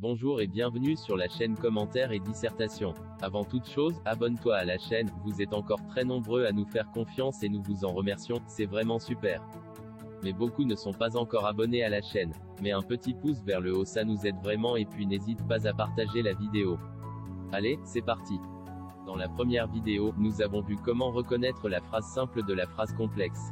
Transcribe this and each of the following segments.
Bonjour et bienvenue sur la chaîne Commentaires et Dissertations. Avant toute chose, abonne-toi à la chaîne, vous êtes encore très nombreux à nous faire confiance et nous vous en remercions, c'est vraiment super. Mais beaucoup ne sont pas encore abonnés à la chaîne. Mets un petit pouce vers le haut, ça nous aide vraiment, et puis n'hésite pas à partager la vidéo. Allez, c'est parti. Dans la première vidéo, nous avons vu comment reconnaître la phrase simple de la phrase complexe.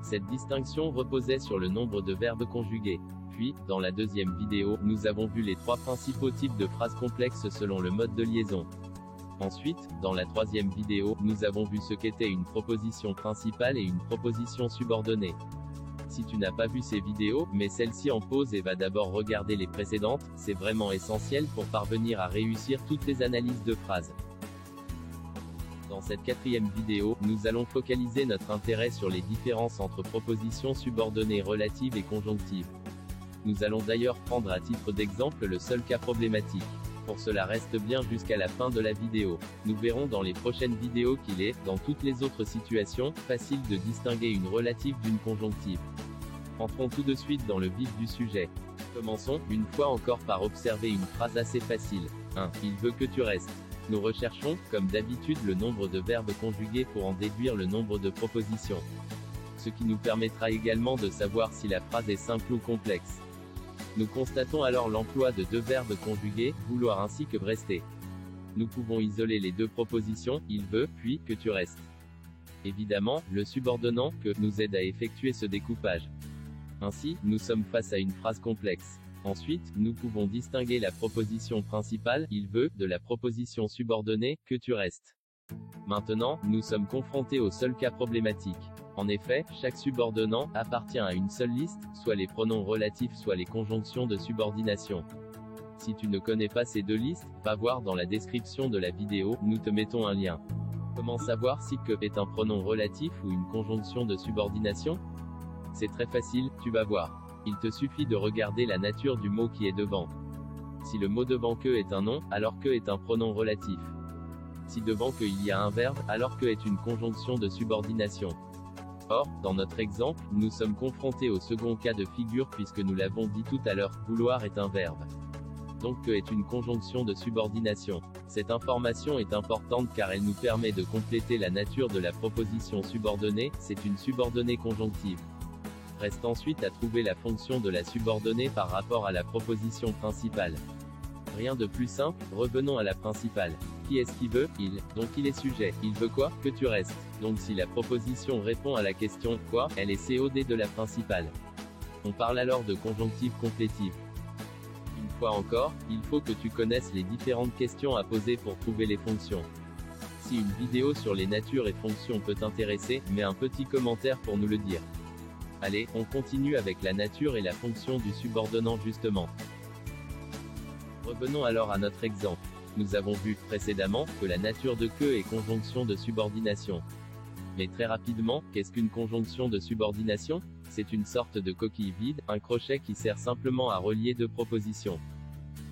Cette distinction reposait sur le nombre de verbes conjugués. Puis, dans la deuxième vidéo, nous avons vu les trois principaux types de phrases complexes selon le mode de liaison. Ensuite, dans la troisième vidéo, nous avons vu ce qu'était une proposition principale et une proposition subordonnée. Si tu n'as pas vu ces vidéos, mets celle-ci en pause et va d'abord regarder les précédentes, c'est vraiment essentiel pour parvenir à réussir toutes les analyses de phrases. Dans cette quatrième vidéo, nous allons focaliser notre intérêt sur les différences entre propositions subordonnées relatives et conjonctives. Nous allons d'ailleurs prendre à titre d'exemple le seul cas problématique. Pour cela, reste bien jusqu'à la fin de la vidéo. Nous verrons dans les prochaines vidéos qu'il est, dans toutes les autres situations, facile de distinguer une relative d'une conjonctive. Entrons tout de suite dans le vif du sujet. Commençons, une fois encore, par observer une phrase assez facile. 1. Il veut que tu restes. Nous recherchons, comme d'habitude, le nombre de verbes conjugués pour en déduire le nombre de propositions. Ce qui nous permettra également de savoir si la phrase est simple ou complexe. Nous constatons alors l'emploi de deux verbes conjugués, vouloir ainsi que rester. Nous pouvons isoler les deux propositions, il veut, puis, que tu restes. Évidemment, le subordonnant, que, nous aide à effectuer ce découpage. Ainsi, nous sommes face à une phrase complexe. Ensuite, nous pouvons distinguer la proposition principale, il veut, de la proposition subordonnée, que tu restes. Maintenant, nous sommes confrontés au seul cas problématique. En effet, chaque subordonnant appartient à une seule liste, soit les pronoms relatifs soit les conjonctions de subordination. Si tu ne connais pas ces deux listes, va voir dans la description de la vidéo, nous te mettons un lien. Comment savoir si que est un pronom relatif ou une conjonction de subordination? C'est très facile, tu vas voir. Il te suffit de regarder la nature du mot qui est devant. Si le mot devant que est un nom, alors que est un pronom relatif. Si devant que il y a un verbe, alors que est une conjonction de subordination. Or, dans notre exemple, nous sommes confrontés au second cas de figure puisque nous l'avons dit tout à l'heure, vouloir est un verbe. Donc que est une conjonction de subordination. Cette information est importante car elle nous permet de compléter la nature de la proposition subordonnée, c'est une subordonnée conjonctive. Reste ensuite à trouver la fonction de la subordonnée par rapport à la proposition principale. Rien de plus simple, revenons à la principale. Qui est-ce qui veut? Il. Donc il est sujet. Il veut quoi? Que tu restes. Donc si la proposition répond à la question « quoi?», elle est COD de la principale. On parle alors de conjonctive complétive. Une fois encore, il faut que tu connaisses les différentes questions à poser pour trouver les fonctions. Si une vidéo sur les natures et fonctions peut t'intéresser, mets un petit commentaire pour nous le dire. Allez, on continue avec la nature et la fonction du subordonnant justement. Revenons alors à notre exemple. Nous avons vu, précédemment, que la nature de que est conjonction de subordination. Mais très rapidement, qu'est-ce qu'une conjonction de subordination? C'est une sorte de coquille vide, un crochet qui sert simplement à relier deux propositions.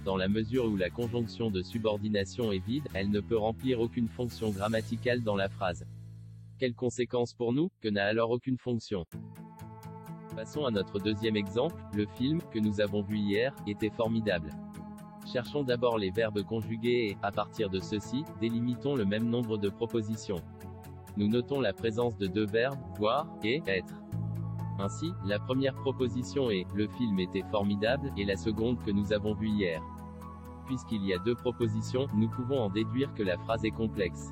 Dans la mesure où la conjonction de subordination est vide, elle ne peut remplir aucune fonction grammaticale dans la phrase. Quelle conséquence pour nous? Que n'a alors aucune fonction. Passons à notre deuxième exemple, le film, que nous avons vu hier, était formidable. Cherchons d'abord les verbes conjugués et, à partir de ceux-ci, délimitons le même nombre de propositions. Nous notons la présence de deux verbes, voir, et, être. Ainsi, la première proposition est, le film était formidable, et la seconde que nous avons vue hier. Puisqu'il y a deux propositions, nous pouvons en déduire que la phrase est complexe.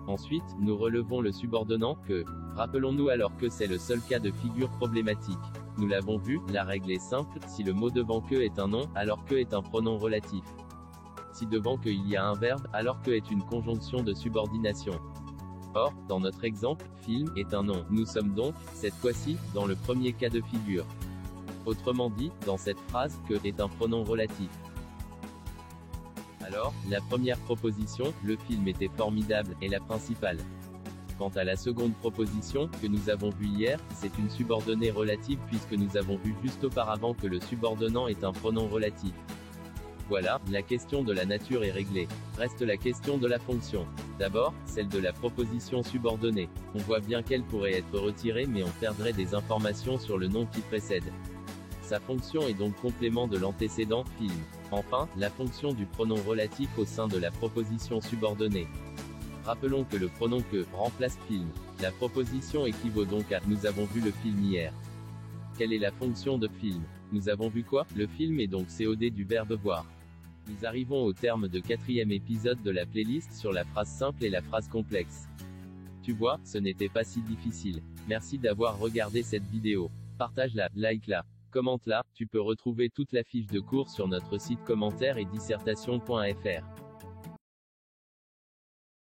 Ensuite, nous relevons le subordonnant, que. Rappelons-nous alors que c'est le seul cas de figure problématique. Nous l'avons vu, la règle est simple, si le mot devant que est un nom, alors que est un pronom relatif. Si devant que il y a un verbe, alors que est une conjonction de subordination. Or, dans notre exemple, film est un nom. Nous sommes donc, cette fois-ci, dans le premier cas de figure. Autrement dit, dans cette phrase, que est un pronom relatif. Alors, la première proposition, le film était formidable, est la principale. Quant à la seconde proposition, que nous avons vue hier, c'est une subordonnée relative puisque nous avons vu juste auparavant que le subordonnant est un pronom relatif. Voilà, la question de la nature est réglée. Reste la question de la fonction. D'abord, celle de la proposition subordonnée. On voit bien qu'elle pourrait être retirée mais on perdrait des informations sur le nom qui précède. Sa fonction est donc complément de l'antécédent, film. Enfin, la fonction du pronom relatif au sein de la proposition subordonnée. Rappelons que le pronom que remplace film. La proposition équivaut donc à nous avons vu le film hier. Quelle est la fonction de film? Nous avons vu quoi? Le film est donc COD du verbe voir. Nous arrivons au terme de 4e épisode de la playlist sur la phrase simple et la phrase complexe. Tu vois, ce n'était pas si difficile. Merci d'avoir regardé cette vidéo. Partage-la, like-la, commente-la. Tu peux retrouver toute la fiche de cours sur notre site commentaires et dissertation.fr.